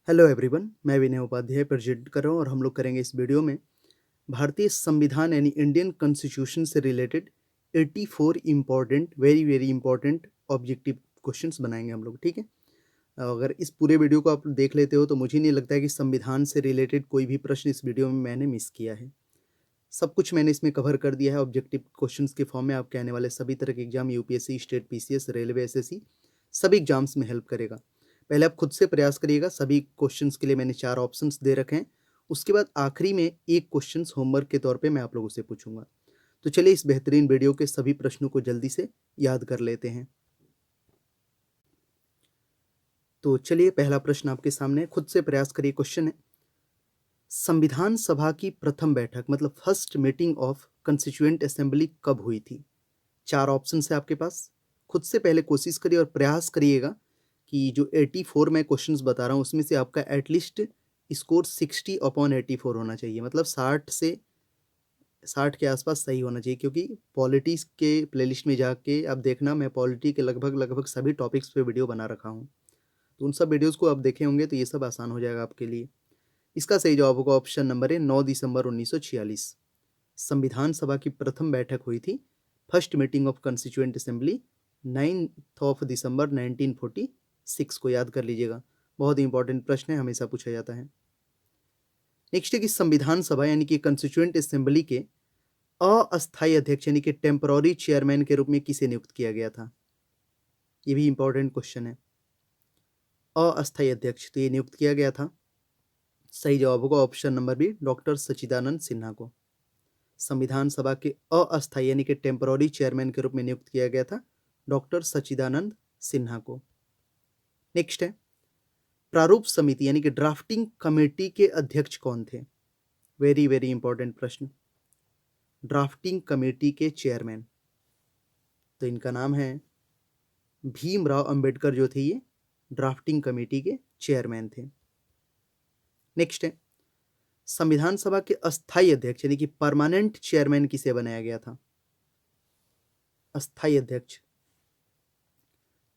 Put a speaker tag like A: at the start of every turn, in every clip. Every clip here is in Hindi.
A: हेलो एवरीवन, मैं विनय उपाध्याय प्रेजेंट कर रहा हूँ और हम लोग करेंगे इस वीडियो में भारतीय संविधान यानी इंडियन कॉन्स्टिट्यूशन से related 84 important very very important objective questions बनाएंगे हम लोग। ठीक है, अगर इस पूरे वीडियो को आप देख लेते हो तो मुझे नहीं लगता है कि संविधान से रिलेटेड कोई भी प्रश्न इस वीडियो में मैंने मिस किया है। सब कुछ मैंने इसमें कवर कर दिया है ऑब्जेक्टिव क्वेश्चंस के फॉर्म में। आपके आने वाले सभी तरह के exam UPSC, state PCS, railway, SSC सभी एग्जाम्स में हेल्प करेगा। पहले आप खुद से प्रयास करिएगा। सभी क्वेश्चंस के लिए मैंने 4 ऑप्शंस दे रखे हैं। उसके बाद आखिरी में एक क्वेश्चंस होमवर्क के तौर पे मैं आप लोगों से पूछूंगा। तो चलिए इस बेहतरीन वीडियो के सभी प्रश्नों को जल्दी से याद कर लेते हैं। तो चलिए पहला प्रश्न आपके सामने, खुद से प्रयास करिए। क्वेश्चन है, संविधान सभा की प्रथम बैठक मतलब first meeting of constituent assembly कब हुई थी? 4 ऑप्शन है आपके पास। खुद से पहले कोशिश करिए और प्रयास करिएगा कि जो 84 मैं क्वेश्चंस बता रहा हूँ उसमें से आपका एटलीस्ट स्कोर 60/84 होना चाहिए, मतलब 60 के आसपास सही होना चाहिए। क्योंकि पॉलिटिक्स के प्लेलिस्ट में जाके आप देखना, मैं पॉलिटी के लगभग सभी टॉपिक्स पे वीडियो बना रखा हूँ, तो उन सब वीडियोज़ को आप देखे होंगे तो ये सब आसान हो जाएगा आपके लिए। इसका सही जवाब होगा ऑप्शन नंबर ए, 9 दिसंबर 1946 संविधान सभा की प्रथम बैठक हुई थी। First meeting of constituent assembly 9 दिसंबर 1946 को याद कर लीजिएगा। बहुत ही इंपॉर्टेंट प्रश्न है, हमेशा पूछा जाता है। नेक्स्ट है कि संविधान सभा यानी कि कंस्टिट्यूएंट असेंबली के अस्थायी अध्यक्ष यानी कि टेम्पररी चेयरमैन के रूप में किसे नियुक्त किया गया था? ये भी इंपॉर्टेंट क्वेश्चन है। अस्थायी अध्यक्ष, तो ये नियुक्त किया गया था। सही जवाब होगा ऑप्शन नंबर बी, डॉक्टर सच्चिदानंद सिन्हा को संविधान सभा के अस्थायी यानी कि टेम्पररी चेयरमैन के रूप में नियुक्त किया गया था, डॉक्टर सच्चिदानंद सिन्हा को। नेक्स्ट है, प्रारूप समिति यानी कि ड्राफ्टिंग कमेटी के अध्यक्ष कौन थे? वेरी वेरी इंपॉर्टेंट प्रश्न। ड्राफ्टिंग कमेटी के चेयरमैन, तो इनका नाम है भीमराव अंबेडकर, जो थे ये ड्राफ्टिंग कमेटी के चेयरमैन थे। नेक्स्ट है, संविधान सभा के अस्थायी अध्यक्ष यानी कि परमानेंट चेयरमैन किसे बनाया गया था? अस्थायी अध्यक्ष,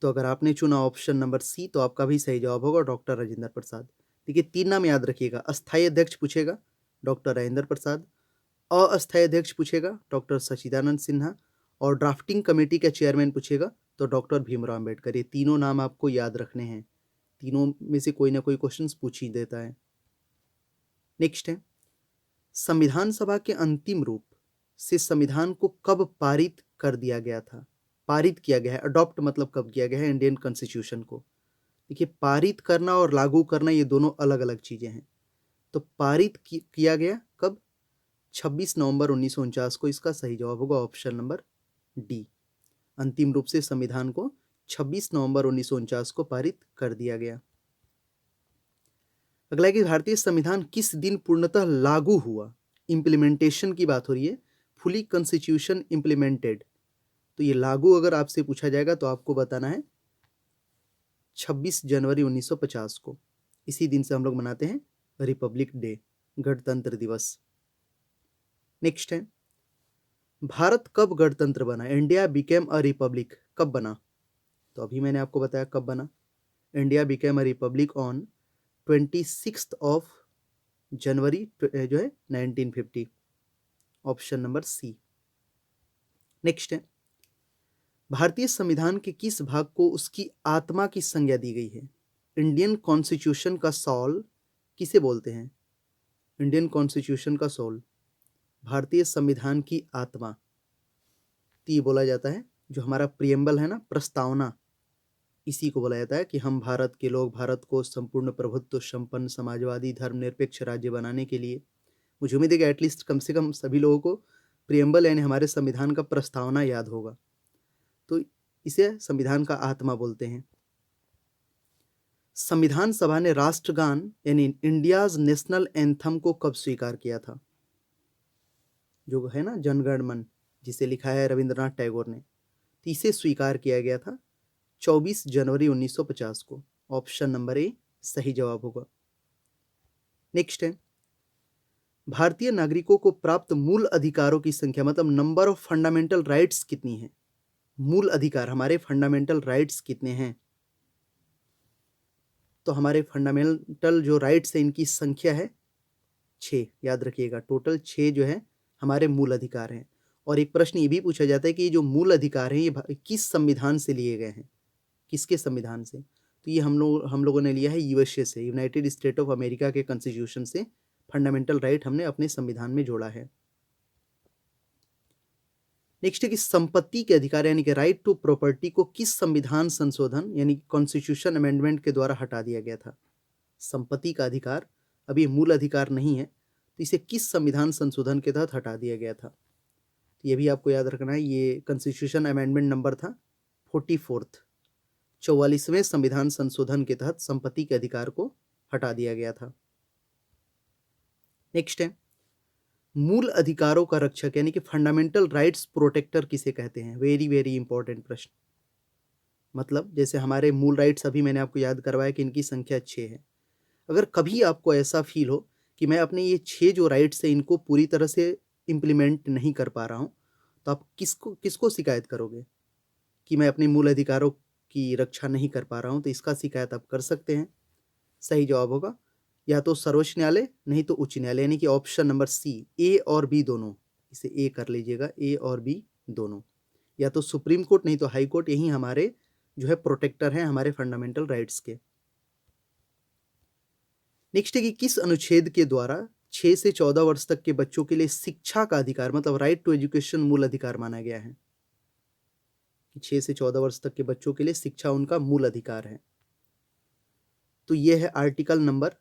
A: तो अगर आपने चुना ऑप्शन नंबर सी तो आपका भी सही जवाब होगा डॉक्टर राजेंद्र प्रसाद। देखिए 3 नाम याद रखिएगा। अस्थायी अध्यक्ष पूछेगा डॉक्टर राजेंद्र प्रसाद, अस्थायी अध्यक्ष पूछेगा डॉक्टर सच्चिदानंद सिन्हा, और ड्राफ्टिंग कमेटी का चेयरमैन पूछेगा तो डॉक्टर भीमराव अंबेडकर। ये तीनों नाम आपको याद रखने हैं, तीनों में से कोई ना कोई क्वेश्चन पूछ ही देता है। नेक्स्ट है, संविधान सभा के अंतिम रूप से संविधान को कब पारित कर दिया गया था? पारित किया गया है, अडॉप्ट मतलब कब किया गया है इंडियन कॉन्स्टिट्यूशन को? देखिए पारित करना और लागू करना ये दोनों अलग अलग चीजें हैं। तो पारित किया गया कब? 26 नवंबर 1949 को। इसका सही जवाब होगा ऑप्शन नंबर डी। अंतिम रूप से संविधान को 26 नवंबर 1949 को पारित कर दिया गया। अगला है कि भारतीय संविधान किस दिन पूर्णतः लागू हुआ? इंप्लीमेंटेशन की बात हो रही है, फुली कॉन्स्टिट्यूशन इंप्लीमेंटेड। तो ये लागू अगर आपसे पूछा जाएगा तो आपको बताना है 26 जनवरी 1950 को। इसी दिन से हम लोग मनाते हैं रिपब्लिक डे, गणतंत्र दिवस। नेक्स्ट है, भारत कब गणतंत्र बना? इंडिया बिकेम अ रिपब्लिक कब बना? तो अभी मैंने आपको बताया कब बना। India became a republic on 26 of January जो है 1950, ऑप्शन नंबर सी। नेक्स्ट है, भारतीय संविधान के किस भाग को उसकी आत्मा की संज्ञा दी गई है? इंडियन कॉन्स्टिट्यूशन का सोल किसे बोलते हैं? इंडियन कॉन्स्टिट्यूशन का सोल, भारतीय संविधान की आत्मा, तो ये बोला जाता है जो हमारा प्रियम्बल है ना, प्रस्तावना, इसी को बोला जाता है कि हम भारत के लोग भारत को संपूर्ण प्रभुत्व संपन्न समाजवादी धर्मनिरपेक्ष राज्य बनाने के लिए। मुझे उम्मीद है कि एटलीस्ट कम से कम सभी लोगों को प्रियम्बल यानी हमारे संविधान का प्रस्तावना याद होगा, तो इसे संविधान का आत्मा बोलते हैं। संविधान सभा ने राष्ट्रगान यानी इंडियाज नेशनल एंथम को कब स्वीकार किया था? जो है ना जनगण मन, जिसे लिखा है रविंद्रनाथ टैगोर ने, तो इसे स्वीकार किया गया था 24 जनवरी 1950 को। ऑप्शन नंबर ए सही जवाब होगा। नेक्स्ट है, भारतीय नागरिकों को प्राप्त मूल अधिकारों की संख्या मतलब नंबर ऑफ फंडामेंटल राइट्स कितनी है? मूल अधिकार, हमारे फंडामेंटल राइट्स कितने हैं? तो हमारे फंडामेंटल जो राइट्स है इनकी संख्या है 6, याद रखिएगा। टोटल 6 जो है हमारे मूल अधिकार हैं। और एक प्रश्न ये भी पूछा जाता है कि ये जो मूल अधिकार हैं ये किस संविधान से लिए गए हैं, किसके संविधान से? तो ये हम लोगों ने लिया है यूएसए से, यूनाइटेड स्टेट ऑफ अमेरिका के कॉन्स्टिट्यूशन से फंडामेंटल राइट हमने अपने संविधान में जोड़ा है। नेक्स्ट है कि संपत्ति के अधिकार यानी कि राइट टू प्रॉपर्टी को किस संविधान संशोधन यानी कॉन्स्टिट्यूशन अमेंडमेंट के द्वारा हटा दिया गया था? संपत्ति का अधिकार अभी मूल अधिकार नहीं है, तो इसे किस संविधान संशोधन के तहत हटा दिया गया था? तो ये भी आपको याद रखना है, ये कॉन्स्टिट्यूशन अमेंडमेंट नंबर था 44th, 44वें संविधान संशोधन के तहत संपत्ति के अधिकार को हटा दिया गया था। नेक्स्ट है मूल अधिकारों का रक्षक यानी कि फंडामेंटल राइट्स प्रोटेक्टर किसे कहते हैं? वेरी वेरी इंपॉर्टेंट प्रश्न। मतलब जैसे हमारे मूल राइट्स अभी मैंने आपको याद करवाया कि इनकी संख्या 6 है। अगर कभी आपको ऐसा फील हो कि मैं अपने ये 6 जो राइट्स है इनको पूरी तरह से इम्प्लीमेंट नहीं कर पा रहा हूँ, तो आप किसको किसको शिकायत करोगे कि मैं अपने मूल अधिकारों की रक्षा नहीं कर पा रहा हूँ? तो इसका शिकायत आप कर सकते हैं। सही जवाब होगा या तो सर्वोच्च न्यायालय, नहीं तो उच्च न्यायालय, यानी कि ऑप्शन नंबर सी, ए और बी दोनों। इसे ए कर लीजिएगा, ए और बी दोनों। या तो सुप्रीम कोर्ट नहीं तो हाई कोर्ट, यही हमारे जो है प्रोटेक्टर हैं हमारे फंडामेंटल राइट्स के। नेक्स्ट है कि किस अनुच्छेद के द्वारा 6 से 14 वर्ष तक के बच्चों के लिए शिक्षा का अधिकार मतलब राइट टू एजुकेशन मूल अधिकार माना गया है? कि 6 से 14 वर्ष तक के बच्चों के लिए शिक्षा उनका मूल अधिकार है। तो ये है आर्टिकल नंबर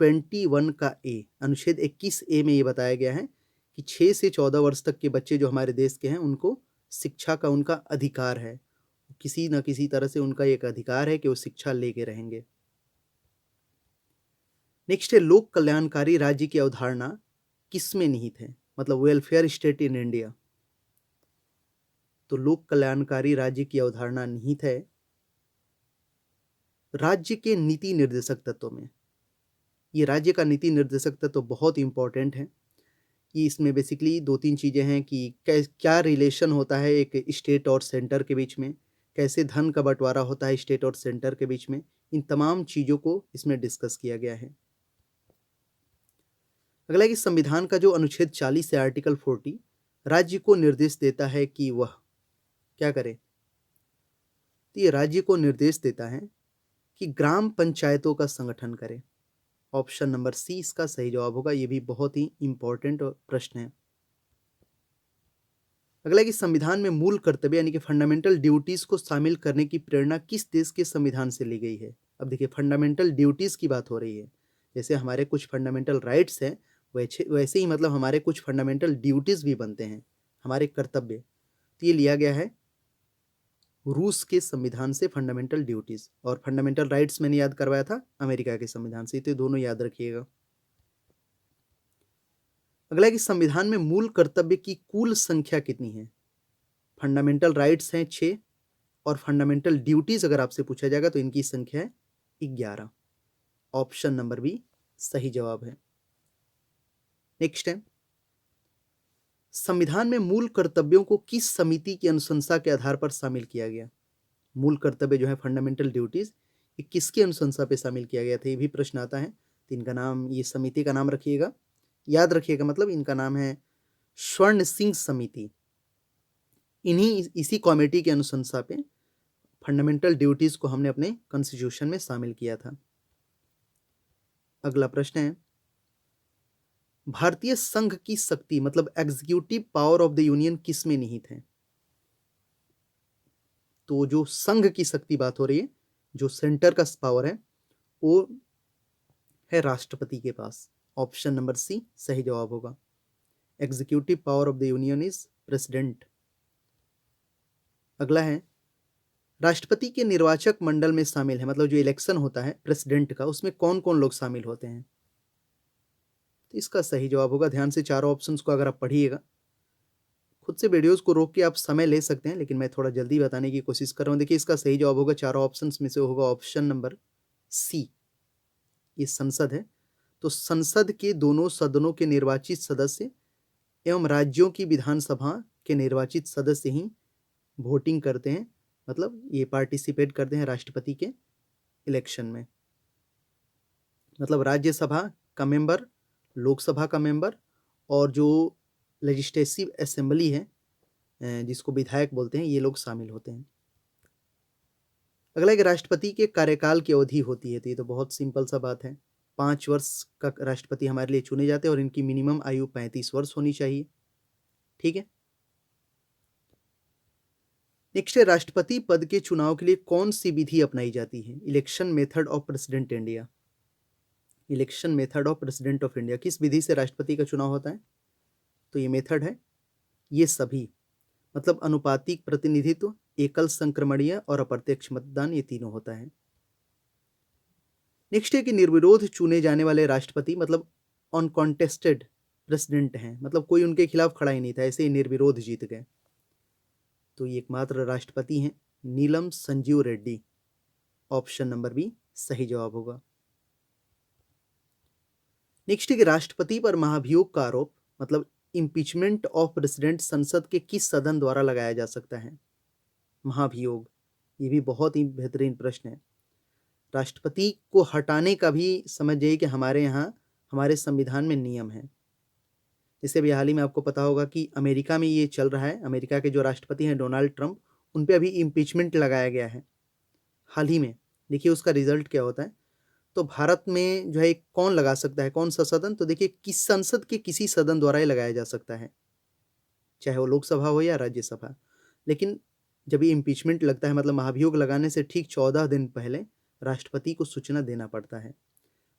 A: 21 का ए, अनुच्छेद 21A में ये बताया गया है कि 6 से 14 वर्ष तक के बच्चे जो हमारे देश के हैं उनको शिक्षा का उनका अधिकार है। किसी न किसी तरह से उनका एक अधिकार है कि वो शिक्षा लेके रहेंगे। नेक्स्ट है लोक कल्याणकारी राज्य की अवधारणा किस में निहित है? मतलब वेलफेयर स्टेट इन इंडिया। तो लोक कल्याणकारी राज्य की अवधारणा निहित है राज्य के नीति निर्देशक तत्वों में। ये राज्य का नीति निर्देशक तत्व बहुत इंपॉर्टेंट है। ये इसमें बेसिकली 2-3 चीज़ें हैं कि क्या रिलेशन होता है एक स्टेट और सेंटर के बीच में, कैसे धन का बंटवारा होता है स्टेट और सेंटर के बीच में, इन तमाम चीज़ों को इसमें डिस्कस किया गया है। अगला है कि संविधान का जो अनुच्छेद 40 से आर्टिकल 40 राज्य को निर्देश देता है कि वह क्या करे? तो ये राज्य को निर्देश देता है कि ग्राम पंचायतों का संगठन करे। ऑप्शन नंबर सी इसका सही जवाब होगा। ये भी बहुत ही इंपॉर्टेंट प्रश्न है। अगला है कि संविधान में मूल कर्तव्य यानी कि फंडामेंटल ड्यूटीज को शामिल करने की प्रेरणा किस देश के संविधान से ली गई है? अब देखिए फंडामेंटल ड्यूटीज की बात हो रही है, जैसे हमारे कुछ फंडामेंटल राइट्स हैं वैसे ही मतलब हमारे कुछ फंडामेंटल ड्यूटीज भी बनते हैं, हमारे कर्तव्य। तो ये लिया गया है रूस के संविधान से फंडामेंटल ड्यूटीज, और फंडामेंटल राइट्स मैंने याद करवाया था अमेरिका के संविधान से, तो दोनों याद रखिएगा। अगला है कि संविधान में मूल कर्तव्य की कुल संख्या कितनी है? फंडामेंटल राइट्स हैं 6 और फंडामेंटल ड्यूटीज अगर आपसे पूछा जाएगा तो इनकी संख्या है 11। ऑप्शन नंबर बी सही जवाब है। नेक्स्ट है संविधान में मूल कर्तव्यों को किस समिति की अनुशंसा के आधार पर शामिल किया गया? मूल कर्तव्य जो है फंडामेंटल ड्यूटीज ये किसकी अनुशंसा पे शामिल किया गया था? ये भी प्रश्न आता है। तो इनका नाम, ये समिति का नाम रखिएगा, याद रखिएगा, मतलब इनका नाम है स्वर्ण सिंह समिति। इसी कमेटी की अनुशंसा पे फंडामेंटल ड्यूटीज को हमने अपने कॉन्स्टिट्यूशन में शामिल किया था। अगला प्रश्न है भारतीय संघ की शक्ति मतलब executive power of the union किस में निहित है? तो जो संघ की शक्ति बात हो रही है, जो सेंटर का पावर है वो है राष्ट्रपति के पास। ऑप्शन नंबर सी सही जवाब होगा। Executive power of the union is president. अगला है राष्ट्रपति के निर्वाचक मंडल में शामिल है, मतलब जो इलेक्शन होता है प्रेसिडेंट का, उसमें कौन कौन लोग शामिल होते हैं? तो इसका सही जवाब होगा, ध्यान से चारों ऑप्शंस को अगर आप पढ़िएगा, खुद से वीडियोस को रोक के आप समय ले सकते हैं, लेकिन मैं थोड़ा जल्दी बताने की कोशिश कर रहा हूँ। देखिए इसका सही जवाब होगा चारों ऑप्शंस में से होगा ऑप्शन नंबर सी, ये संसद है। तो संसद के दोनों सदनों के निर्वाचित सदस्य एवं राज्यों की विधानसभा के निर्वाचित सदस्य ही वोटिंग करते हैं, मतलब ये पार्टिसिपेट करते हैं राष्ट्रपति के इलेक्शन में। मतलब राज्यसभा का मेंबर, लोकसभा का मेंबर और जो लेजिस्लेटिव असेंबली है जिसको विधायक बोलते हैं, ये लोग शामिल होते हैं। अगला एक राष्ट्रपति के कार्यकाल की अवधि होती है, तो ये तो बहुत सिंपल सा बात है। 5 वर्ष का राष्ट्रपति हमारे लिए चुने जाते हैं और इनकी मिनिमम आयु 35 वर्ष होनी चाहिए। ठीक है। नेक्स्ट है राष्ट्रपति पद के चुनाव के लिए कौन सी विधि अपनाई जाती है? Election method of president India. Election method of president of India, किस विधि से राष्ट्रपति का चुनाव होता है? तो ये मेथड है ये सभी, मतलब अनुपातिक प्रतिनिधित्व, एकल संक्रमणीय और अप्रत्यक्ष मतदान, ये तीनों होता है। नेक्स्ट है कि निर्विरोध चुने जाने वाले राष्ट्रपति मतलब अनकॉन्टेस्टेड प्रेसिडेंट हैं, मतलब कोई उनके खिलाफ खड़ा ही नहीं था, ऐसे ही निर्विरोध जीत गए। तो ये एकमात्र राष्ट्रपति हैं Neelam Sanjiva Reddy. Option number B सही जवाब होगा। नेक्स्ट है कि राष्ट्रपति पर महाभियोग का आरोप मतलब इम्पीचमेंट ऑफ प्रेसिडेंट संसद के किस सदन द्वारा लगाया जा सकता है? महाभियोग, ये भी बहुत ही बेहतरीन प्रश्न है। राष्ट्रपति को हटाने का भी समझ जाइए कि हमारे यहाँ हमारे संविधान में नियम है। जैसे अभी हाल ही में आपको पता होगा कि अमेरिका में ये चल रहा है, अमेरिका के जो राष्ट्रपति हैं डोनाल्ड ट्रंप, उन पे अभी इम्पीचमेंट लगाया गया है हाल ही में। देखिए उसका रिजल्ट क्या होता है। तो भारत में जो है कौन लगा सकता है, कौन सा सदन? तो देखिए किस संसद के किसी सदन द्वारा ही लगाया जा सकता है, चाहे वो लोकसभा हो या राज्यसभा। लेकिन जब ये इम्पीचमेंट लगता है मतलब महाभियोग लगाने से ठीक 14 दिन पहले राष्ट्रपति को सूचना देना पड़ता है।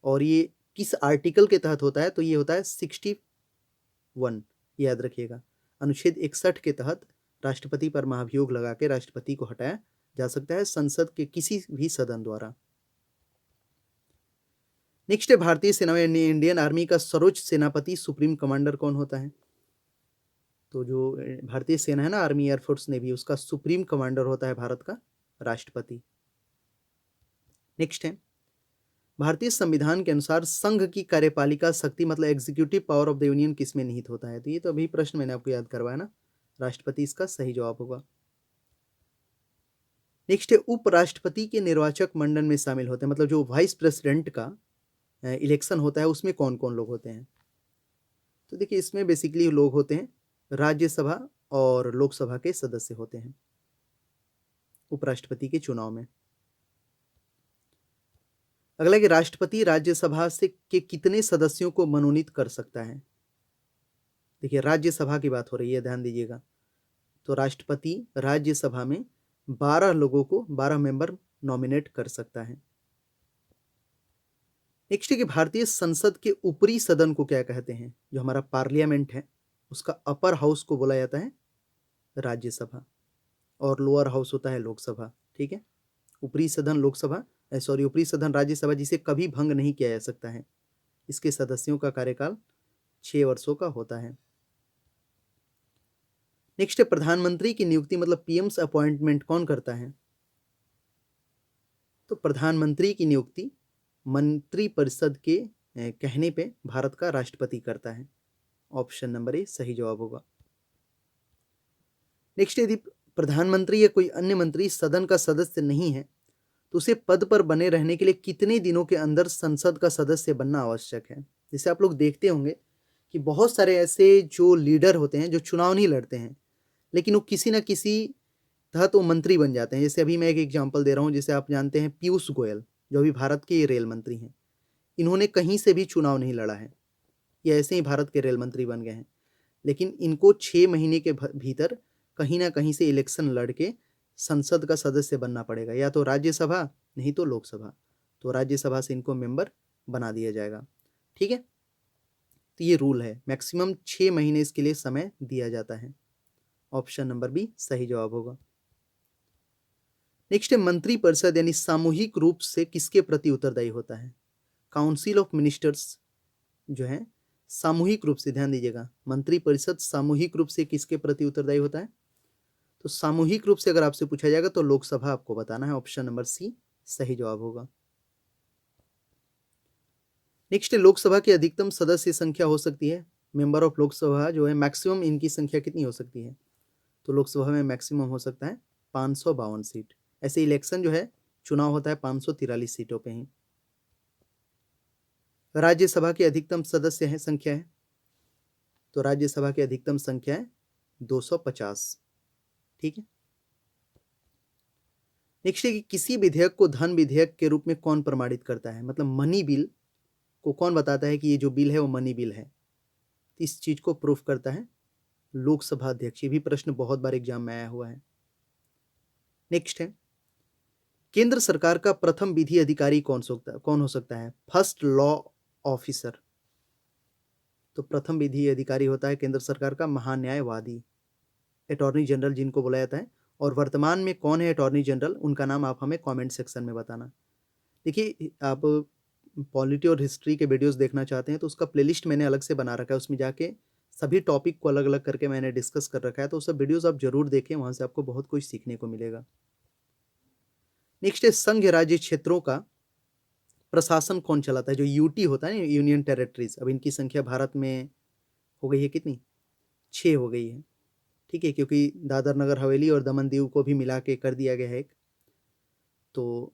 A: और ये किस आर्टिकल के तहत होता है? तो ये होता है 61, याद रखिएगा, अनुच्छेद 61 के तहत राष्ट्रपति पर महाभियोग लगा के राष्ट्रपति को हटाया जा सकता है संसद के किसी भी सदन द्वारा। नेक्स्ट है भारतीय सेना में इंडियन आर्मी का सर्वोच्च सेनापति सुप्रीम कमांडर कौन होता है? तो जो भारतीय सेना है ना, आर्मी, एयरफोर्स, नेवी, उसका सुप्रीम कमांडर होता है भारत का राष्ट्रपति। नेक्स्ट है भारतीय संविधान के अनुसार संघ की कार्यपालिका शक्ति मतलब executive power of the union किसमें निहित होता है? तो ये तो अभी प्रश्न मैंने आपको याद करवाया ना, राष्ट्रपति इसका सही जवाब होगा। नेक्स्ट है उपराष्ट्रपति के निर्वाचक मंडल में शामिल होते हैं, मतलब जो वाइस प्रेसिडेंट का इलेक्शन होता है उसमें कौन कौन लोग होते हैं? तो देखिए इसमें बेसिकली लोग होते हैं राज्यसभा और लोकसभा के सदस्य होते हैं उपराष्ट्रपति के चुनाव में। अगला कि राष्ट्रपति राज्यसभा से के कितने सदस्यों को मनोनीत कर सकता है? देखिए राज्यसभा की बात हो रही है, ध्यान दीजिएगा। तो राष्ट्रपति राज्यसभा में 12 लोगों को 12 मेंबर नॉमिनेट कर सकता है। नेक्स्ट है कि भारतीय संसद के ऊपरी सदन को क्या कहते हैं? जो हमारा पार्लियामेंट है उसका अपर हाउस को बोला जाता है राज्यसभा और लोअर हाउस होता है लोकसभा। ठीक है, ऊपरी सदन लोकसभा, सॉरी ऊपरी सदन राज्यसभा, जिसे कभी भंग नहीं किया जा सकता है। इसके सदस्यों का कार्यकाल 6 वर्षों का होता है। नेक्स्ट है प्रधानमंत्री की नियुक्ति मतलब पीएम्स अपॉइंटमेंट कौन करता है? तो प्रधानमंत्री की नियुक्ति मंत्रिपरिषद के कहने पे भारत का राष्ट्रपति करता है। ऑप्शन नंबर ए सही जवाब होगा। नेक्स्ट, यदि प्रधानमंत्री या कोई अन्य मंत्री सदन का सदस्य नहीं है तो उसे पद पर बने रहने के लिए कितने दिनों के अंदर संसद का सदस्य बनना आवश्यक है? जैसे आप लोग देखते होंगे कि बहुत सारे ऐसे जो लीडर होते हैं जो चुनाव नहीं लड़ते हैं, लेकिन वो किसी ना किसी तहत वो मंत्री बन जाते हैं। जैसे अभी मैं एक एग्जांपल दे रहा हूँ, जैसे आप जानते हैं पीयूष गोयल, जो अभी भारत के रेल मंत्री हैं। इन्होंने कहीं से भी चुनाव नहीं लड़ा है, ये ऐसे ही भारत के रेल मंत्री बन गए हैं। लेकिन इनको 6 महीने के भीतर कहीं ना कहीं से इलेक्शन लड़ के संसद का सदस्य बनना पड़ेगा, या तो राज्यसभा नहीं तो लोकसभा। तो राज्यसभा से इनको मेंबर बना दिया जाएगा। ठीक है, तो ये रूल है, मैक्सिमम 6 महीने इसके लिए समय दिया जाता है। ऑप्शन नंबर बी सही जवाब होगा। नेक्स्ट है मंत्रिपरिषद यानी सामूहिक रूप से किसके प्रति उत्तरदायी होता है? काउंसिल ऑफ मिनिस्टर्स जो है सामूहिक रूप से, ध्यान दीजिएगा, मंत्रिपरिषद सामूहिक रूप से किसके प्रति उत्तरदायी होता है? तो सामूहिक रूप से अगर आपसे पूछा जाएगा तो लोकसभा आपको बताना है। ऑप्शन नंबर सी सही जवाब होगा। नेक्स्ट, लोकसभा की अधिकतम सदस्य संख्या हो सकती है, मेंबर ऑफ लोकसभा जो है मैक्सिमम इनकी संख्या कितनी हो सकती है? तो लोकसभा में मैक्सिमम हो सकता है 552 सीट। ऐसे इलेक्शन जो है चुनाव होता है 543 सीटों पे ही। राज्यसभा की अधिकतम सदस्य है संख्या है, तो राज्यसभा की अधिकतम संख्या है 250। ठीक है। नेक्स्ट है कि किसी विधेयक को धन विधेयक के रूप में कौन प्रमाणित करता है, मतलब मनी बिल को कौन बताता है कि ये जो बिल है वो मनी बिल है। इस चीज को प्रूफ करता है लोकसभा अध्यक्ष। ये भी प्रश्न बहुत बार एग्जाम में आया हुआ है। नेक्स्ट है, केंद्र सरकार का प्रथम विधि अधिकारी कौन हो सकता है? First law officer. तो प्रथम विधि अधिकारी होता है केंद्र सरकार का महान्यायवादी, अटॉर्नी जनरल जिनको बोला जाता है। और वर्तमान में कौन है अटॉर्नी जनरल, उनका नाम आप हमें कमेंट सेक्शन में बताना। देखिए, आप पॉलिटी और हिस्ट्री के वीडियोस देखना चाहते हैं तो उसका प्लेलिस्ट मैंने अलग से बना रखा है, उसमें जाके सभी टॉपिक को अलग अलग करके मैंने डिस्कस कर रखा है, तो सब वीडियोस आप जरूर देखें, वहां से आपको बहुत कुछ सीखने को मिलेगा। नेक्स्ट है, संघ राज्य क्षेत्रों का प्रशासन कौन चलाता है? जो यूटी होता है, यूनियन टेरिटरीज। अब इनकी संख्या भारत में हो गई है कितनी? 6 हो गई है। ठीक है, क्योंकि दादर नगर हवेली और दमन दीव को भी मिला के कर दिया गया है एक। तो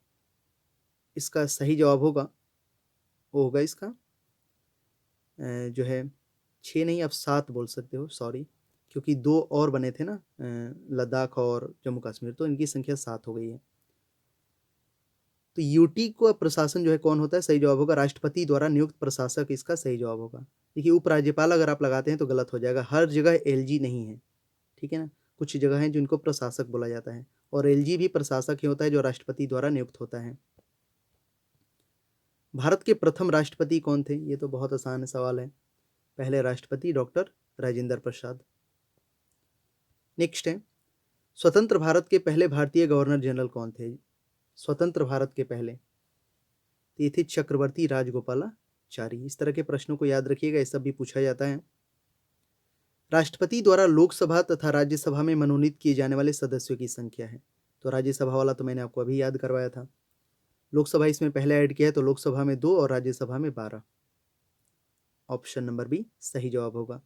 A: इसका सही जवाब होगा, वो होगा इसका जो है 6 नहीं, आप 7 बोल सकते हो, सॉरी, क्योंकि 2 और बने थे ना, लद्दाख और जम्मू कश्मीर, तो इनकी संख्या 7 हो गई है। तो यूटी को प्रशासन जो है कौन होता है? सही जवाब होगा राष्ट्रपति द्वारा नियुक्त प्रशासक, इसका सही जवाब होगा। देखिए, उपराज्यपाल अगर आप लगाते हैं तो गलत हो जाएगा, हर जगह एलजी नहीं है। ठीक है ना, कुछ जगह हैं जिनको प्रशासक बोला जाता है, और एलजी भी प्रशासक ही होता है जो राष्ट्रपति द्वारा नियुक्त होता है। भारत के प्रथम राष्ट्रपति कौन थे? ये तो बहुत आसान सवाल है। पहले राष्ट्रपति डॉक्टर राजेंद्र प्रसाद। नेक्स्ट है, स्वतंत्र भारत के पहले भारतीय गवर्नर जनरल कौन थे? स्वतंत्र भारत के पहले, तो ये थे चक्रवर्ती राजगोपालाचारी। इस तरह के प्रश्नों को याद रखिएगा, ये सब भी पूछा जाता है। राष्ट्रपति द्वारा लोकसभा तथा राज्यसभा में मनोनीत किए जाने वाले सदस्यों की संख्या है। तो राज्यसभा वाला तो मैंने आपको अभी याद करवाया था, लोकसभा इसमें पहले ऐड किया है, तो लोकसभा में 2 और राज्यसभा में 12। ऑप्शन नंबर बी सही जवाब होगा।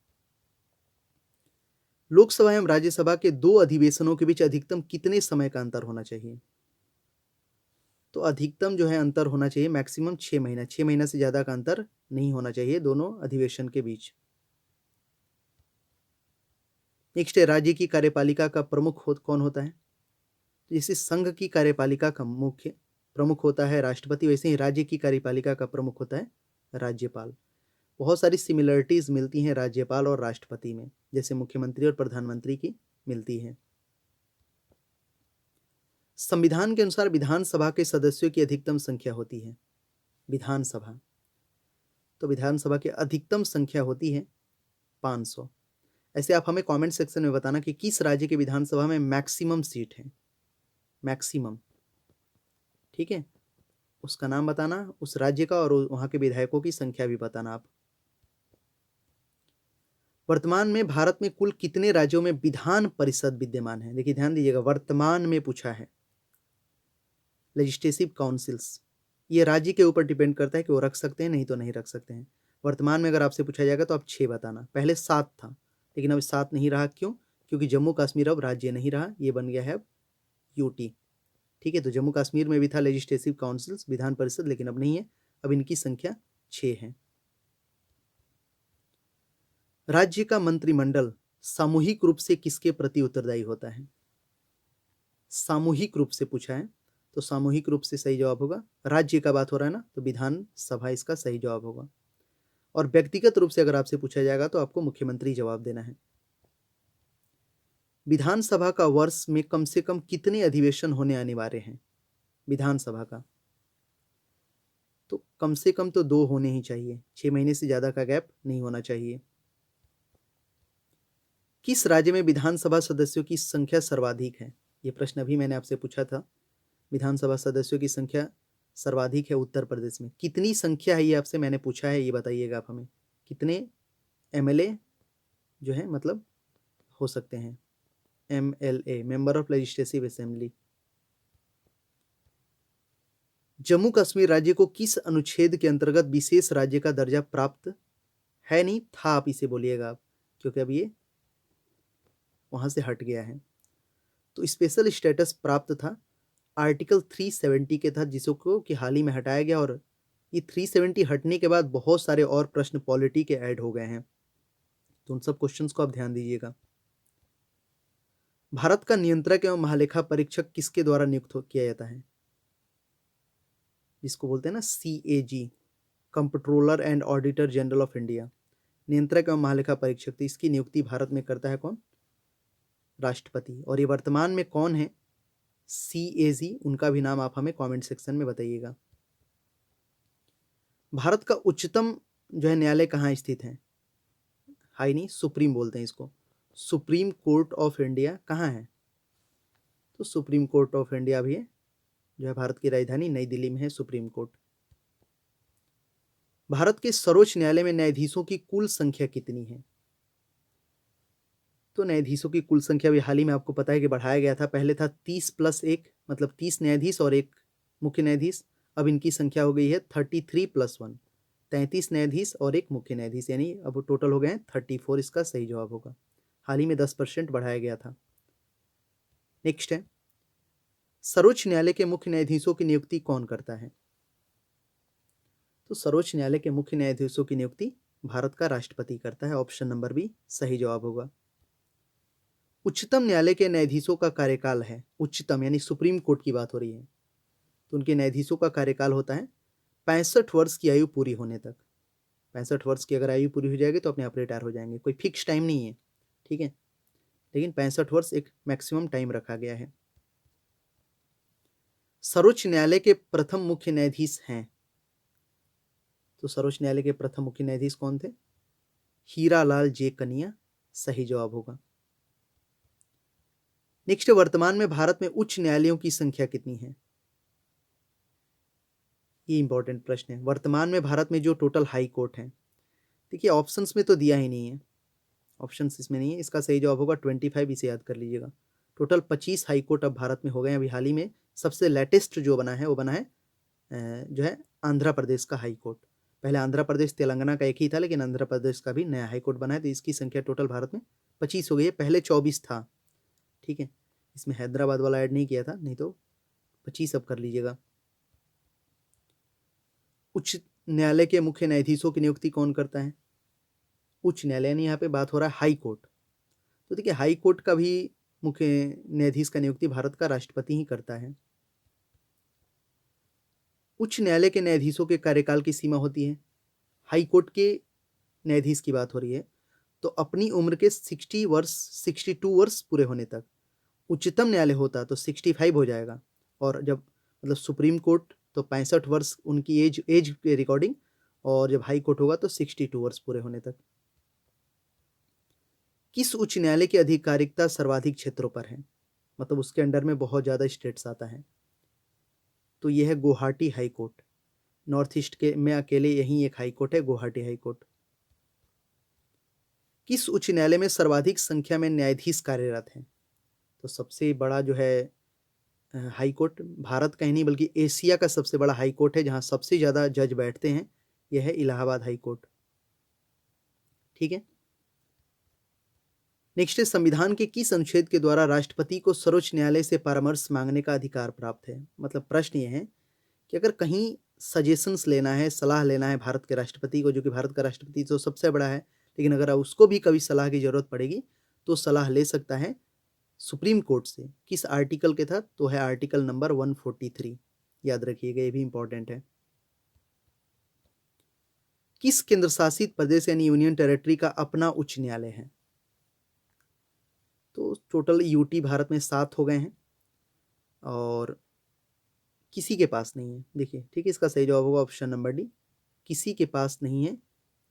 A: लोकसभा एवं राज्यसभा के 2 अधिवेशनों के बीच अधिकतम कितने समय का अंतर होना चाहिए? तो अधिकतम जो है अंतर होना चाहिए मैक्सिमम 6 महीना, 6 महीना से ज्यादा का अंतर नहीं होना चाहिए दोनों अधिवेशन के बीच। नेक्स्ट है, राज्य की कार्यपालिका का प्रमुख कौन होता है? जैसे संघ की कार्यपालिका का मुख्य प्रमुख होता है राष्ट्रपति, वैसे ही राज्य की कार्यपालिका का प्रमुख होता है राज्यपाल। बहुत सारी सिमिलरिटीज मिलती हैं राज्यपाल और राष्ट्रपति में, जैसे मुख्यमंत्री और प्रधानमंत्री की मिलती है। संविधान के अनुसार विधानसभा के सदस्यों की अधिकतम संख्या होती है, विधानसभा, तो विधानसभा की अधिकतम संख्या होती है 500। ऐसे आप हमें कमेंट सेक्शन में बताना कि किस राज्य के विधानसभा में मैक्सिमम सीट है, मैक्सिमम। ठीक है, उसका नाम बताना उस राज्य का, और वहां के विधायकों की संख्या भी बताना आप। वर्तमान में भारत में कुल कितने राज्यों में विधान परिषद विद्यमान है? देखिए ध्यान दीजिएगा, वर्तमान में पूछा है, लेजिस्लेटिव काउंसिल्स। ये राज्य के ऊपर डिपेंड करता है कि वो रख सकते हैं, नहीं तो नहीं रख सकते हैं। वर्तमान में अगर आपसे पूछा जाएगा तो आप 6 बताना। पहले 7 था, लेकिन अब 7 नहीं रहा। क्यों? क्योंकि जम्मू कश्मीर अब राज्य नहीं रहा, ये बन गया है अब यूटी। ठीक है, तो जम्मू कश्मीर में भी था लेजिस्लेटिव काउंसिल्स, विधान परिषद, लेकिन अब नहीं है, अब इनकी संख्या 6 है। राज्य का मंत्रिमंडल सामूहिक रूप से किसके प्रति उत्तरदायी होता है? सामूहिक रूप से पूछा है, तो सामूहिक रूप से सही जवाब होगा। राज्य का बात हो रहा है ना, तो विधानसभा इसका सही जवाब होगा। और व्यक्तिगत रूप से अगर आपसे पूछा जाएगा तो आपको मुख्यमंत्री जवाब देना है। विधानसभा का वर्ष में कम से कम कितने अधिवेशन होने अनिवार्य हैं? विधानसभा का तो कम से कम तो 2 होने ही चाहिए, 6 महीने से ज्यादा का गैप नहीं होना चाहिए। किस राज्य में विधानसभा सदस्यों की संख्या सर्वाधिक है? ये प्रश्न अभी मैंने आपसे पूछा था। विधानसभा सदस्यों की संख्या सर्वाधिक है उत्तर प्रदेश में। कितनी संख्या है ये आपसे मैंने पूछा है, ये बताइएगा आप हमें। कितने एमएलए जो है मतलब हो सकते हैं, MLA, member of legislative assembly. Jammu Kashmir राज्य को किस अनुच्छेद के अंतर्गत विशेष राज्य का दर्जा प्राप्त है? नहीं था, आप इसे बोलिएगा आप, क्योंकि अब ये वहां से हट गया है। तो स्पेशल स्टेटस प्राप्त था आर्टिकल 370 के तहत, जिसको कि हाल ही में हटाया गया, और ये 370 हटने के बाद बहुत सारे और प्रश्न पॉलिटी के ऐड हो गए हैं, तो उन सब क्वेश्चंस को आप ध्यान दीजिएगा। भारत का नियंत्रक एवं महालेखा परीक्षक किसके द्वारा नियुक्त किया जाता है? जिसको बोलते हैं ना CAG, comptroller and auditor general of India, नियंत्रक एवं महालेखा परीक्षक, तो इसकी नियुक्ति भारत में करता है कौन? राष्ट्रपति। और ये वर्तमान में कौन है? CAG, उनका भी नाम आप हमें कमेंट सेक्शन में बताइएगा। भारत का उच्चतम जो है न्यायालय कहाँ स्थित है? हाई नहीं, सुप्रीम बोलते हैं इसको। सुप्रीम कोर्ट ऑफ इंडिया कहाँ है? तो सुप्रीम कोर्ट ऑफ इंडिया भी है, जो है भारत की राजधानी नई दिल्ली में है सुप्रीम कोर्ट। भारत के सर्वोच्च न्यायालय में न्यायाधीशों की कुल संख्या कितनी है? तो न्यायाधीशों की कुल संख्या भी हाल ही में आपको पता है कि बढ़ाया गया था। पहले था 30+1, मतलब 30 न्यायाधीश और एक मुख्य न्यायाधीश। अब इनकी संख्या हो गई है 33+1, 33 न्यायाधीश और एक मुख्य न्यायाधीश, यानी अब टोटल हो गए हैं 34। इसका सही जवाब होगा। हाल ही में 10% बढ़ाया गया था। नेक्स्ट है, सर्वोच्च न्यायालय के मुख्य न्यायाधीशों की नियुक्ति कौन करता है? तो सर्वोच्च न्यायालय के मुख्य न्यायाधीशों की नियुक्ति भारत का राष्ट्रपति करता है। ऑप्शन नंबर बी सही जवाब होगा। उच्चतम न्यायालय के न्यायाधीशों का कार्यकाल है, उच्चतम यानी सुप्रीम कोर्ट की बात हो रही है, तो उनके न्यायाधीशों का कार्यकाल होता है 65 वर्ष की आयु पूरी होने तक। 65 वर्ष की अगर आयु पूरी हो जाएगी तो अपने आप रिटायर हो जाएंगे, कोई फिक्स टाइम नहीं है, ठीक है, लेकिन 65 वर्ष एक मैक्सिमम टाइम रखा गया है। सर्वोच्च न्यायालय के प्रथम मुख्य न्यायाधीश हैं, तो सर्वोच्च न्यायालय के प्रथम मुख्य न्यायाधीश कौन थे? हीरालाल जे कनिया, सही जवाब होगा। नेक्स्ट, वर्तमान में भारत में उच्च न्यायालयों की संख्या कितनी है? ये इंपॉर्टेंट प्रश्न है। वर्तमान में भारत में जो टोटल हाई कोर्ट है, देखिए ऑप्शंस में तो दिया ही नहीं है, ऑप्शंस इसमें नहीं है, इसका सही जवाब होगा 25। इसे याद कर लीजिएगा। टोटल 25 हाई कोर्ट अब भारत में हो गए हैं। अभी हाल ही में सबसे लेटेस्ट जो बना है वो बना है जो है आंध्र प्रदेश का हाई कोर्ट। पहले आंध्र प्रदेश तेलंगाना का एक ही था, लेकिन आंध्र प्रदेश का भी नया हाई कोर्ट बना है, तो इसकी संख्या टोटल भारत में 25 हो गई है। पहले 24 था, ठीक है, इसमें हैदराबाद वाला ऐड नहीं किया था, नहीं तो 25 अब कर लीजिएगा। उच्च न्यायालय के मुख्य न्यायाधीशों की नियुक्ति कौन करता है? उच्च न्यायालय यानी यहाँ पे बात हो रहा है हाई कोर्ट, तो देखिए हाई कोर्ट का भी मुख्य न्यायाधीश का नियुक्ति भारत का राष्ट्रपति ही करता है। उच्च न्यायालय के न्यायाधीशों के कार्यकाल की सीमा होती है, हाई कोर्ट के न्यायाधीश की बात हो रही है, तो अपनी उम्र के 62 वर्ष पूरे होने तक। उच्चतम न्यायालय होता तो 65 हो जाएगा, और जब मतलब सुप्रीम कोर्ट तो 65 वर्ष उनकी एज के रिकॉर्डिंग, और जब हाई कोर्ट होगा तो 62 वर्ष पूरे होने तक। किस उच्च न्यायालय की आधिकारिकता सर्वाधिक क्षेत्रों पर है, मतलब उसके अंडर में बहुत ज़्यादा स्टेट्स आता है? तो यह है Guwahati high court. North east के में अकेले यही एक हाई कोर्ट है, गुवाहाटी हाई कोर्ट। किस उच्च न्यायालय में सर्वाधिक संख्या में न्यायाधीश कार्यरत हैं? तो सबसे बड़ा जो है हाई कोर्ट भारत का ही नहीं बल्कि एशिया का सबसे बड़ा हाई कोर्ट है, जहां सबसे ज़्यादा जज बैठते हैं, यह है इलाहाबाद हाई कोर्ट, ठीक है। नेक्स्ट है, संविधान के किस अनुच्छेद के द्वारा राष्ट्रपति को सर्वोच्च न्यायालय से परामर्श मांगने का अधिकार प्राप्त है? मतलब प्रश्न ये है कि अगर कहीं सजेशंस लेना है, सलाह लेना है भारत के राष्ट्रपति को, जो कि भारत का राष्ट्रपति तो सबसे बड़ा है, लेकिन अगर उसको भी कभी सलाह की जरूरत पड़ेगी तो सलाह ले सकता है सुप्रीम कोर्ट से। किस आर्टिकल के तहत? तो है आर्टिकल नंबर 143, याद रखिएगा, ये भी इंपॉर्टेंट है। किस केंद्र शासित प्रदेश यानी यूनियन टेरिटरी का अपना उच्च न्यायालय है? तो टोटल यूटी भारत में 7 हो गए हैं, और किसी के पास नहीं है, देखिए, ठीक है, इसका सही जवाब होगा ऑप्शन नंबर डी, किसी के पास नहीं है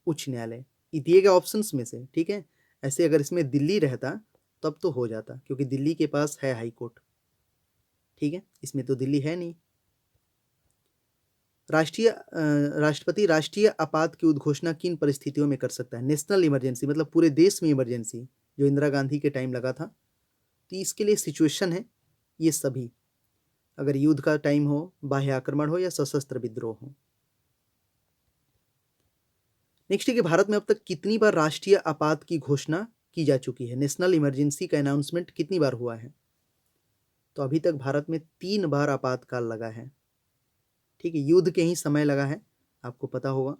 A: उच्च न्यायालय, ये दिए गए ऑप्शंस में से, ठीक है। ऐसे अगर इसमें दिल्ली रहता तब तो हो जाता, क्योंकि दिल्ली के पास है हाई कोर्ट, ठीक है, इसमें तो दिल्ली है नहीं। राष्ट्रपति राष्ट्रीय आपात की उद्घोषणा किन परिस्थितियों में कर सकता है? नेशनल इमरजेंसी, मतलब पूरे देश में इमरजेंसी, जो इंदिरा गांधी के टाइम लगा था, तो इसके लिए सिचुएशन है ये सभी, अगर युद्ध का टाइम हो, बाह्य आक्रमण हो, या सशस्त्र विद्रोह हो। नेक्स्ट है कि भारत में अब तक कितनी बार राष्ट्रीय आपात की घोषणा की जा चुकी है? नेशनल इमरजेंसी का अनाउंसमेंट कितनी बार हुआ है? तो अभी तक भारत में 3 बार आपातकाल लगा है, ठीक है, युद्ध के ही समय लगा है, आपको पता होगा,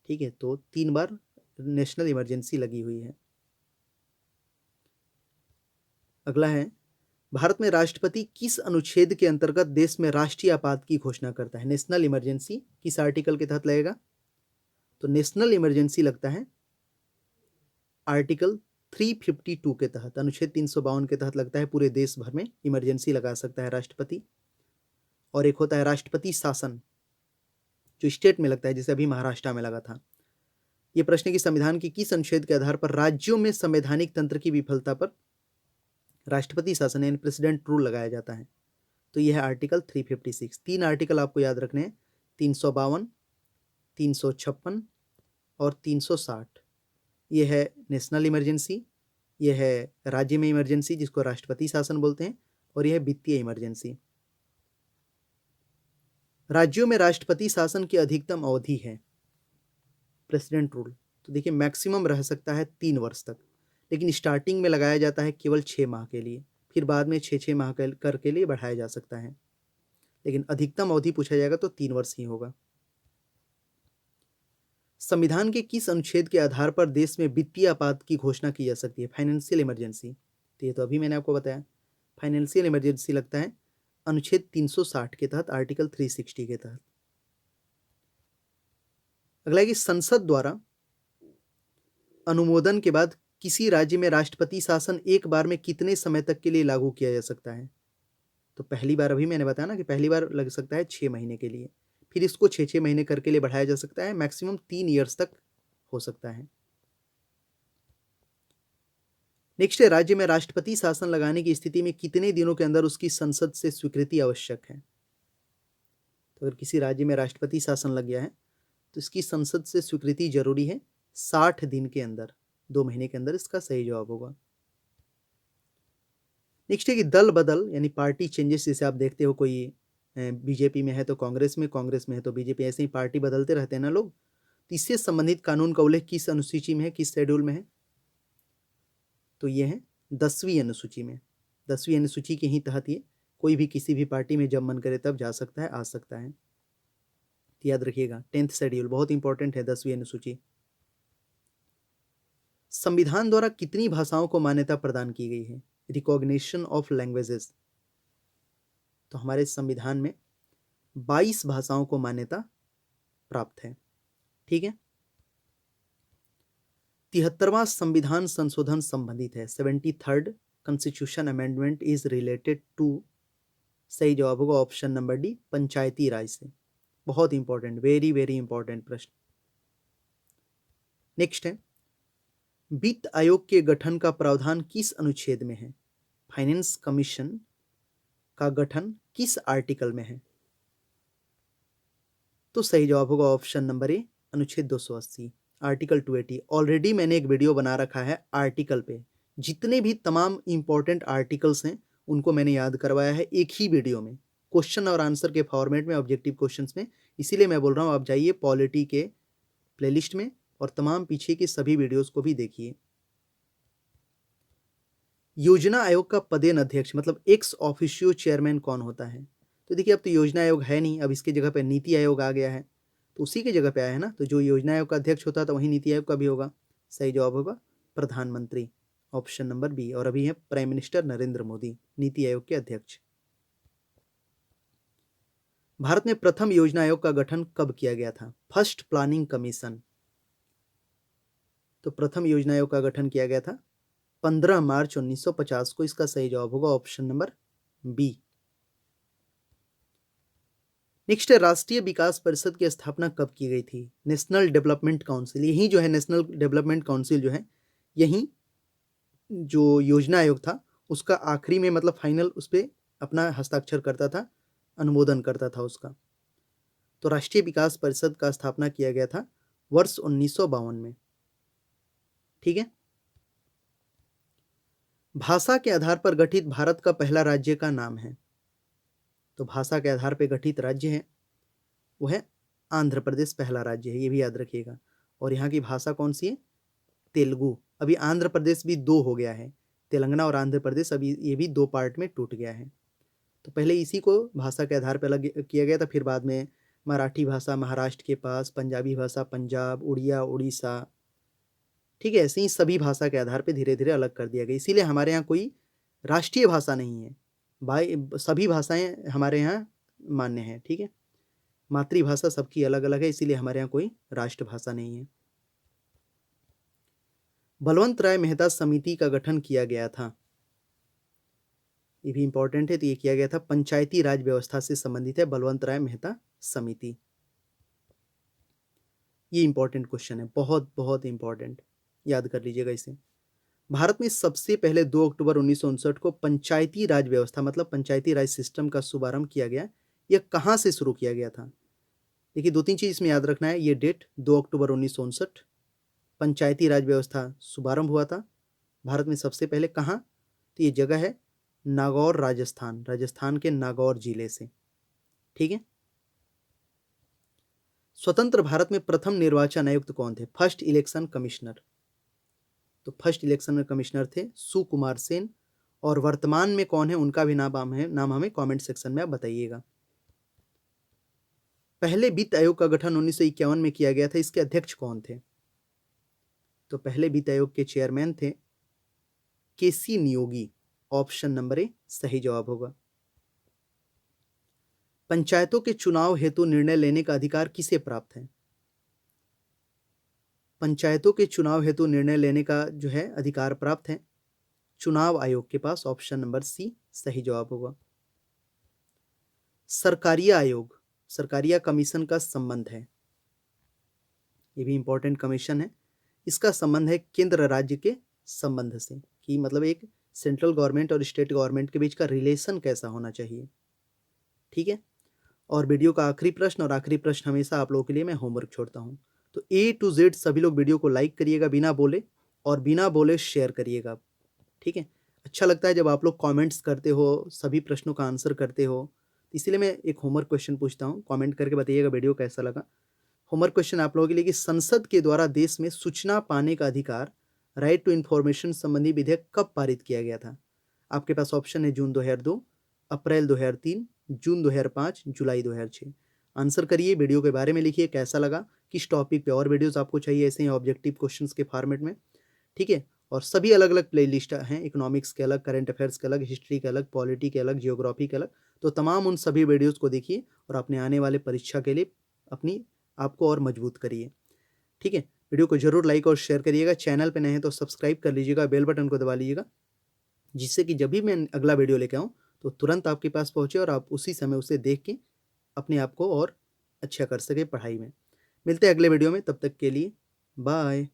A: ठीक है। तो 3 बार नेशनल इमरजेंसी लगी हुई है। अगला है, भारत में राष्ट्रपति किस अनुच्छेद के अंतर्गत देश में राष्ट्रीय आपात की घोषणा करता है? नेशनल इमरजेंसी किस आर्टिकल के तहत लगेगा? तो नेशनल इमरजेंसी लगता है आर्टिकल 352 के तहत, अनुच्छेद 352 के तहत लगता है। पूरे देश भर में इमरजेंसी लगा सकता है राष्ट्रपति। और एक होता है राष्ट्रपति शासन, जो स्टेट में लगता है, जैसे अभी महाराष्ट्र में लगा था। ये प्रश्न है कि संविधान की किस अनुच्छेद के आधार पर राज्यों में संवैधानिक तंत्र की विफलता पर राष्ट्रपति शासन यानी प्रेसिडेंट रूल लगाया जाता है? तो यह है आर्टिकल 356। 3 आर्टिकल आपको याद रखने हैं, 352, 356 और 360। यह है नेशनल इमरजेंसी, यह है राज्य में इमरजेंसी जिसको राष्ट्रपति शासन बोलते हैं, और यह है वित्तीय इमरजेंसी। राज्यों में राष्ट्रपति शासन की अधिकतम अवधि है प्रेसिडेंट रूल, तो देखिए मैक्सिमम रह सकता है 3 वर्ष तक, लेकिन स्टार्टिंग में लगाया जाता है केवल 6 माह के लिए, फिर बाद में 6-6 माह कर के लिए बढ़ाया जा सकता है, लेकिन अधिकतम अवधि पूछा जाएगा तो 3 वर्ष ही होगा। संविधान के किस अनुच्छेद के आधार पर देश में वित्तीय आपात की घोषणा की जा सकती है? Financial emergency. तो ये तो अभी मैंने आपको बताया, फाइनेंशियल इमरजेंसी लगता है अनुच्छेद 360 के तहत, आर्टिकल 360 के तहत। अगला है कि संसद द्वारा अनुमोदन के बाद किसी राज्य में राष्ट्रपति शासन एक बार में कितने समय तक के लिए लागू किया जा सकता है? तो पहली बार अभी मैंने बताया ना कि पहली बार लग सकता है 6 महीने के लिए, फिर इसको 6-6 महीने करके लिए बढ़ाया जा सकता है, मैक्सिमम 3 ईयर्स तक हो सकता है। नेक्स्ट है, राज्य में राष्ट्रपति शासन लगाने की स्थिति में कितने दिनों के अंदर उसकी संसद से स्वीकृति आवश्यक है? तो अगर किसी राज्य में राष्ट्रपति शासन लग गया है तो इसकी संसद से स्वीकृति जरूरी है 60 दिन के अंदर, 2 महीने के अंदर इसका सही जवाब होगा। नेक्स्ट है कि दल बदल यानी पार्टी चेंजेस, जैसे आप देखते हो कोई बीजेपी में है तो कांग्रेस में है तो बीजेपी, ऐसे ही पार्टी बदलते रहते हैं ना लोग, तो इससे संबंधित कानून का उल्लेख किस अनुसूची में है, किस शेड्यूल में है? तो ये है 10वीं अनुसूची में। 10वीं अनुसूची के ही तहत ये कोई भी किसी भी पार्टी में जब मन करे तब जा सकता है, आ सकता है। तो याद रखिएगा 10th शेड्यूल बहुत इंपॉर्टेंट है, 10वीं अनुसूची। संविधान द्वारा कितनी भाषाओं को मान्यता प्रदान की गई है? Recognition of languages. तो हमारे संविधान में 22 भाषाओं को मान्यता प्राप्त है, ठीक है। 73वां संविधान संशोधन संबंधित है, 73rd constitution amendment is related to, सही जवाब होगा option number D, Panchayati Raj से। बहुत इंपॉर्टेंट, वेरी वेरी इंपॉर्टेंट प्रश्न। नेक्स्ट है, वित्त आयोग के गठन का प्रावधान किस अनुच्छेद में है? फाइनेंस कमीशन का गठन किस आर्टिकल में है? तो सही जवाब होगा ऑप्शन नंबर ए, अनुच्छेद 280, आर्टिकल 280। ऑलरेडी मैंने एक वीडियो बना रखा है आर्टिकल पे, जितने भी तमाम इंपॉर्टेंट आर्टिकल्स हैं उनको मैंने याद करवाया है एक ही वीडियो में, क्वेश्चन और आंसर के फॉर्मेट में, ऑब्जेक्टिव क्वेश्चंस में। इसीलिए मैं बोल रहा हूँ आप जाइए पॉलिटी के प्लेलिस्ट में और तमाम पीछे की सभी वीडियोस को भी देखिए। योजना आयोग का पदेन अध्यक्ष मतलब एक्स ऑफिशियो चेयरमैन कौन होता है? तो देखिए अब तो योजना आयोग है नहीं, अब इसकी जगह पे नीति आयोग आ गया है, तो उसी की जगह पे आया है ना, तो जो योजना आयोग का अध्यक्ष होता है तो वही नीति आयोग का भी होगा। सही जवाब होगा प्रधानमंत्री, ऑप्शन नंबर बी। और अभी है प्राइम मिनिस्टर नरेंद्र मोदी नीति आयोग के अध्यक्ष। भारत में प्रथम योजना आयोग का गठन कब किया गया था? First planning commission. तो प्रथम योजना आयोग का गठन किया गया था 15 मार्च 1950 को, इसका सही जवाब होगा ऑप्शन नंबर बी। नेक्स्ट है, राष्ट्रीय विकास परिषद की स्थापना कब की गई थी? नेशनल डेवलपमेंट काउंसिल, यही जो है नेशनल डेवलपमेंट काउंसिल जो है, यही जो योजना आयोग था उसका आखिरी में मतलब फाइनल उस पर अपना हस्ताक्षर करता था, अनुमोदन करता था उसका। तो राष्ट्रीय विकास परिषद का स्थापना किया गया था वर्ष 1952 में, ठीक है। भाषा के आधार पर गठित भारत का पहला राज्य का नाम है? तो भाषा के आधार पर गठित राज्य है वो है आंध्र प्रदेश, पहला राज्य है, ये भी याद रखिएगा। और यहाँ की भाषा कौन सी है? तेलुगु। अभी आंध्र प्रदेश भी 2 हो गया है, तेलंगाना और आंध्र प्रदेश, अभी ये भी 2 पार्ट में टूट गया है। तो पहले इसी को भाषा के आधार पर अलग किया गया था, फिर बाद में मराठी भाषा महाराष्ट्र के पास, पंजाबी भाषा पंजाब, उड़िया उड़ीसा, ठीक है। ऐसे ही सभी भाषा के आधार पे धीरे-धीरे अलग कर दिया गया। इसीलिए हमारे यहाँ कोई राष्ट्रीय भाषा नहीं है। सभी भाषाएँ हमारे यहाँ मान्य हैं, ठीक है। मातृभाषा सबकी अलग-अलग है, इसीलिए हमारे यहाँ कोई राष्ट्रभाषा नहीं है। बलवंत राय मेहता समिति का गठन किया गया था। ये भी इंपॉर्टेंट है, तो ये किया गया था पंचायती राज व्यवस्था से संबंधित है बलवंत राय मेहता समिति। ये इंपॉर्टेंट क्वेश्चन है, बहुत बहुत इंपॉर्टेंट, याद कर लीजिएगा इसे। भारत में सबसे पहले 2 अक्टूबर 1959 को पंचायती राज व्यवस्था मतलब पंचायती राज सिस्टम का शुभारंभ किया गया। यह कहाँ से शुरू किया गया था? देखिए 2-3 चीज़ इसमें याद रखना है। ये डेट 2 अक्टूबर 1959 पंचायती राज व्यवस्था शुभारंभ हुआ था भारत में सबसे पहले। कहाँ? तो ये जगह है नागौर, राजस्थान, राजस्थान के नागौर जिले से, ठीक है। स्वतंत्र भारत में प्रथम निर्वाचन आयुक्त कौन थे? First election commissioner. तो फर्स्ट इलेक्शन कमिश्नर थे सुकुमार सेन। और वर्तमान में कौन है उनका भी नाम हमें कमेंट सेक्शन में आप बताइएगा। पहले वित्त आयोग का गठन 1951 में किया गया था, इसके अध्यक्ष कौन थे? तो पहले वित्त आयोग के चेयरमैन थे केसी नियोगी। ऑप्शन नंबर ए सही जवाब होगा। पंचायतों के चुनाव हेतु निर्णय लेने का अधिकार किसे प्राप्त है? पंचायतों के चुनाव हेतु निर्णय लेने का जो है अधिकार प्राप्त है चुनाव आयोग के पास। ऑप्शन नंबर सी सही जवाब होगा। सरकारिया आयोग, सरकारिया कमीशन का संबंध है, ये भी इंपॉर्टेंट कमीशन है। इसका संबंध है केंद्र राज्य के संबंध से, कि मतलब एक सेंट्रल गवर्नमेंट और स्टेट गवर्नमेंट के बीच का रिलेशन कैसा होना चाहिए, ठीक है। और वीडियो का आखिरी प्रश्न, और आखिरी प्रश्न हमेशा आप लोगों के लिए मैं होमवर्क छोड़ता हूँ, तो A to Z सभी लोग वीडियो को लाइक करिएगा बिना बोले, और बिना बोले शेयर करिएगा, ठीक है। अच्छा लगता है जब आप लोग कमेंट्स करते हो, सभी प्रश्नों का आंसर करते हो, इसलिए मैं एक होमवर्क क्वेश्चन पूछता हूँ, कमेंट करके बताइएगा वीडियो कैसा लगा। होमवर्क क्वेश्चन आप लोगों के लिए कि संसद के द्वारा देश में सूचना पाने का अधिकार, राइट टू इन्फॉर्मेशन संबंधी विधेयक कब पारित किया गया था? आपके पास ऑप्शन है जून 2002, अप्रैल 2003, जून 2005, जुलाई 2006। आंसर करिए, वीडियो के बारे में लिखिए कैसा लगा, किस टॉपिक पे और वीडियोस आपको चाहिए ऐसे ही ऑब्जेक्टिव क्वेश्चंस के फॉर्मेट में, ठीक है। और सभी अलग अलग प्लेलिस्ट हैं, इकोनॉमिक्स के अलग, करंट अफेयर्स के अलग, हिस्ट्री के अलग, पॉलिटी के अलग, जियोग्राफी के अलग। तो तमाम उन सभी वीडियोज़ को देखिए और अपने आने वाले परीक्षा के लिए अपनी आपको और मजबूत करिए, ठीक है। वीडियो को जरूर लाइक और शेयर करिएगा। चैनल पे नए हैं तो सब्सक्राइब कर लीजिएगा, बेल बटन को दबा लीजिएगा, जिससे कि जब भी मैं अगला वीडियो लेके आऊँ तो तुरंत आपके पास पहुँचे और आप उसी समय उसे देख के अपने आप को और अच्छा कर सके पढ़ाई में। मिलते हैं अगले वीडियो में, तब तक के लिए बाय।